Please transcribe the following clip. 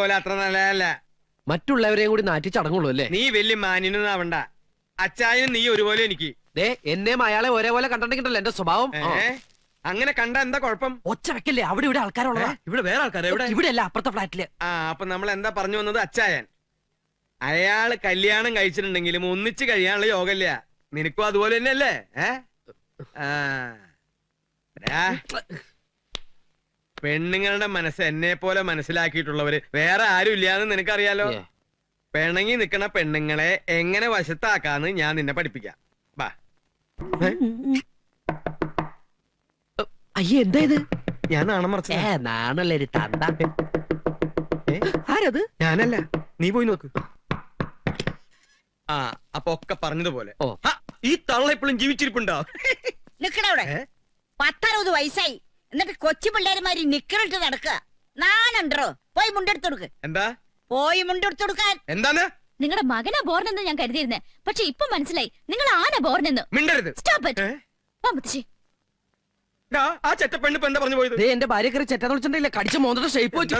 പോലെ അത്ര നല്ലതല്ല. മറ്റുള്ളവരെയും കൂടി നാറ്റി ചടങ്ങുള്ളൂ അല്ലേ? നീ വലിയ മാന്യനൊന്നും ആവണ്ട. അച്ചായനും നീ ഒരുപോലെ എനിക്ക്. എന്നെയും അയാളെ ഒരേപോലെ കണ്ടിട്ടുണ്ടല്ലോ എന്റെ സ്വഭാവം. അങ്ങനെ കണ്ട എന്താ കുഴപ്പം? ഒച്ച വെക്കല്ലേ, അവിടെ ഇവിടെ ആൾക്കാരുള്ളതാ. ഇവിടെ വേറെ ആൾക്കാരെ ഇവിടെ അല്ല, അപ്പുറത്തെ ഫ്ലാറ്റില്. അപ്പൊ നമ്മൾ എന്താ പറഞ്ഞു വന്നത്? അച്ചായൻ അയാള് കല്യാണം കഴിച്ചിട്ടുണ്ടെങ്കിലും ഒന്നിച്ച് കഴിയാനുള്ള യോഗല്ല. നിനക്കും അതുപോലെ തന്നെയല്ലേ? പെണ്ണുങ്ങളുടെ മനസ്സ് എന്നെ പോലെ മനസ്സിലാക്കിയിട്ടുള്ളവര് വേറെ ആരും ഇല്ലാന്ന് നിനക്കറിയാലോ. പിണങ്ങി നിക്കണ പെണ്ണുങ്ങളെ എങ്ങനെ വശത്താക്കാന്ന് ഞാൻ നിന്നെ പഠിപ്പിക്കാം. വാ. അയ്യേ, എന്താ ഇത്? ഞാൻ നാണം മറച്ച നാണല്ലേ തന്ത. ആരത്? ഞാനല്ല, നീ പോയി നോക്ക്. അപ്പൊ ഒക്കെ പറഞ്ഞതുപോലെ ഈ തള്ള ഇപ്പോഴും ജീവിച്ചിരിപ്പുണ്ടോ? നിക്കണവിടെ 10-60 വയസ്സായി, എന്നിട്ട് കൊച്ചു പിള്ളേരുമാരി നിക്കറിട്ട് നടക്കുക. നാനുണ്ടോ? പോയി മുണ്ടെടുത്ത് കൊടുക്ക്. എന്താ? പോയി മുണ്ടെടുത്ത് കൊടുക്കാൻ. എന്താണ്? നിങ്ങളുടെ മകനാ ബോർണെന്ന് ഞാൻ കരുതിയിരുന്നേ, പക്ഷെ ഇപ്പൊ മനസ്സിലായി നിങ്ങൾ ആന ബോർണെന്ന്. മിണ്ടരുത്. ആ ചെറ്റ പെണ്ണിപ്പോ എന്താ പറഞ്ഞു പോയത്? എന്റെ ഭാര്യ കയറി ചെറ്റാന്ന് വിളിച്ചിട്ടുണ്ടെങ്കിൽ കടിച്ച മോന്തയുടെ ഷേപ്പ് വെച്ചു.